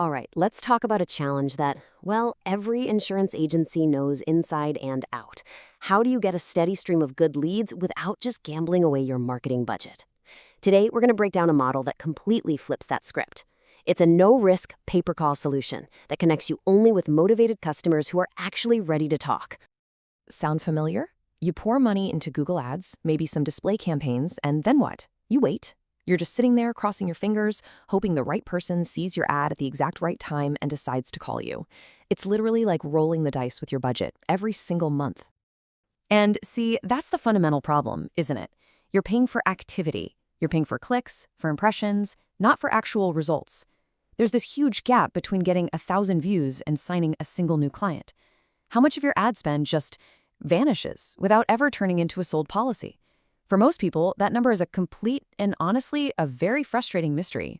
All right, let's talk about a challenge that, well, every insurance agency knows inside and out. How do you get a steady stream of good leads without just gambling away your marketing budget? Today, we're going to break down a model that completely flips that script. It's a no-risk pay-per-call solution that connects you only with motivated customers who are actually ready to talk. Sound familiar? You pour money into Google Ads, maybe some display campaigns, and then what? You wait. You're just sitting there crossing your fingers, hoping the right person sees your ad at the exact right time and decides to call you. It's literally like rolling the dice with your budget every single month. And see, that's the fundamental problem, isn't it? You're paying for activity. You're paying for clicks, for impressions, not for actual results. There's this huge gap between getting 1,000 views and signing a single new client. How much of your ad spend just vanishes without ever turning into a sold policy? For most people, that number is a complete and honestly a very frustrating mystery.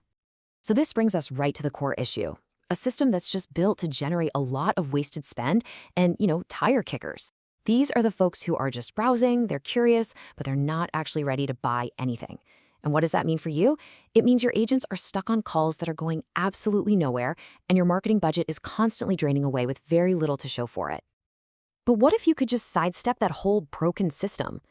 So this brings us right to the core issue. A system that's just built to generate a lot of wasted spend and, tire kickers. These are the folks who are just browsing, they're curious, but they're not actually ready to buy anything. And what does that mean for you? It means your agents are stuck on calls that are going absolutely nowhere, and your marketing budget is constantly draining away with very little to show for it. But what if you could just sidestep that whole broken system?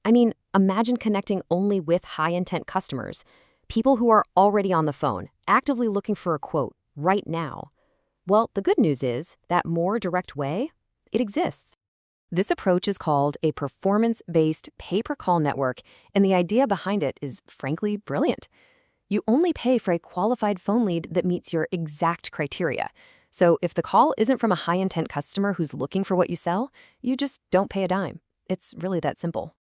I mean, imagine connecting only with high-intent customers, people who are already on the phone, actively looking for a quote right now. Well, the good news is that more direct way, it exists. This approach is called a performance-based pay-per-call network, and the idea behind it is frankly brilliant. You only pay for a qualified phone lead that meets your exact criteria. So if the call isn't from a high-intent customer who's looking for what you sell, you just don't pay a dime. It's really that simple.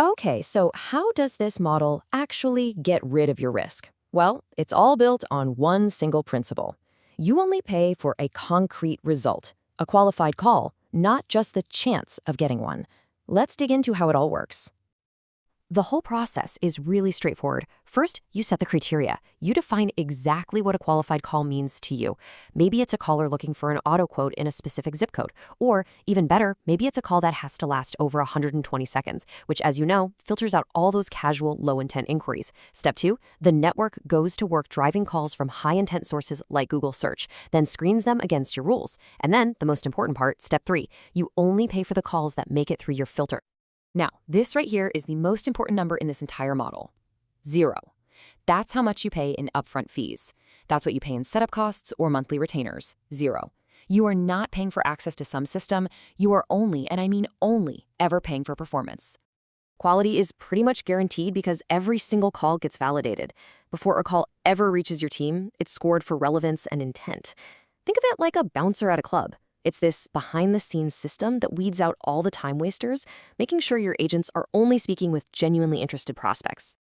Okay, so how does this model actually get rid of your risk? Well, it's all built on one single principle. You only pay for a concrete result, a qualified call, not just the chance of getting one. Let's dig into how it all works. The whole process is really straightforward. First, you set the criteria. You define exactly what a qualified call means to you. Maybe it's a caller looking for an auto quote in a specific zip code. Or, even better, maybe it's a call that has to last over 120 seconds, which, as you know, filters out all those casual, low-intent inquiries. Step 2, the network goes to work driving calls from high-intent sources like Google Search, then screens them against your rules. And then, the most important part, Step 3, you only pay for the calls that make it through your filter. Now, this right here is the most important number in this entire model. 0. That's how much you pay in upfront fees. That's what you pay in setup costs or monthly retainers. 0. You are not paying for access to some system. You are only, and I mean only, ever paying for performance. Quality is pretty much guaranteed because every single call gets validated. Before a call ever reaches your team, it's scored for relevance and intent. Think of it like a bouncer at a club. It's this behind-the-scenes system that weeds out all the time wasters, making sure your agents are only speaking with genuinely interested prospects.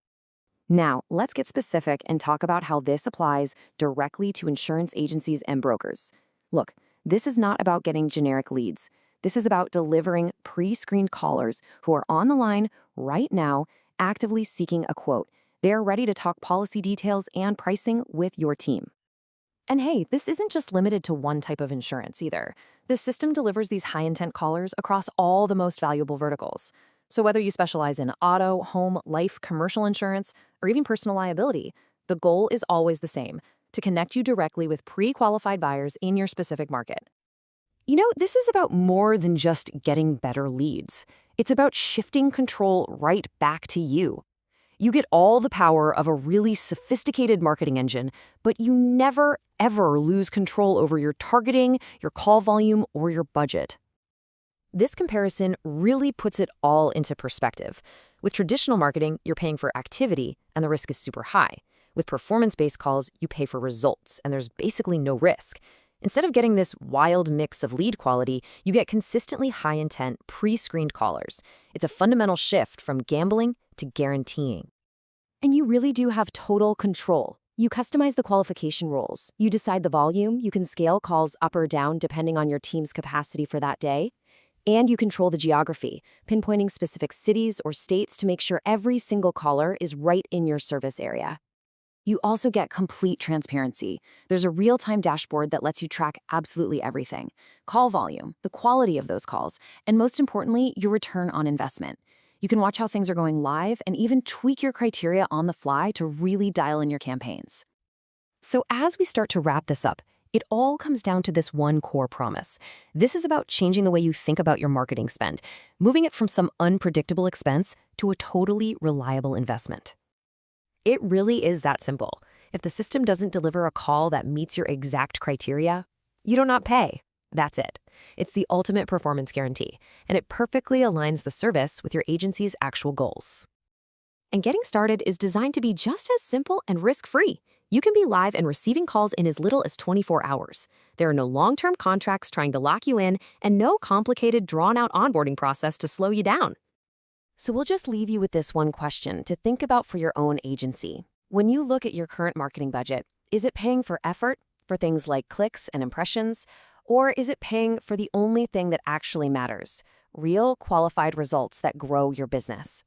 Now, let's get specific and talk about how this applies directly to insurance agencies and brokers. Look, this is not about getting generic leads. This is about delivering pre-screened callers who are on the line right now, actively seeking a quote. They're ready to talk policy details and pricing with your team. And hey, this isn't just limited to one type of insurance either. This system delivers these high-intent callers across all the most valuable verticals. So whether you specialize in auto, home, life, commercial insurance, or even personal liability, the goal is always the same: to connect you directly with pre-qualified buyers in your specific market. This is about more than just getting better leads. It's about shifting control right back to you. You get all the power of a really sophisticated marketing engine, but you never, ever lose control over your targeting, your call volume, or your budget. This comparison really puts it all into perspective. With traditional marketing, you're paying for activity, and the risk is super high. With performance-based calls, you pay for results, and there's basically no risk. Instead of getting this wild mix of lead quality, you get consistently high-intent, pre-screened callers. It's a fundamental shift from gambling to guaranteeing. And you really do have total control. You customize the qualification rules. You decide the volume. You can scale calls up or down depending on your team's capacity for that day. And you control the geography, pinpointing specific cities or states to make sure every single caller is right in your service area. You also get complete transparency. There's a real-time dashboard that lets you track absolutely everything: call volume, the quality of those calls, and most importantly, your return on investment. You can watch how things are going live and even tweak your criteria on the fly to really dial in your campaigns. So as we start to wrap this up, it all comes down to this one core promise. This is about changing the way you think about your marketing spend, moving it from some unpredictable expense to a totally reliable investment. It really is that simple. If the system doesn't deliver a call that meets your exact criteria, you do not pay. That's it. It's the ultimate performance guarantee, and it perfectly aligns the service with your agency's actual goals. And getting started is designed to be just as simple and risk-free. You can be live and receiving calls in as little as 24 hours. There are no long-term contracts trying to lock you in, and no complicated, drawn-out onboarding process to slow you down. So we'll just leave you with this one question to think about for your own agency. When you look at your current marketing budget, is it paying for effort, for things like clicks and impressions, or is it paying for the only thing that actually matters, real qualified results that grow your business?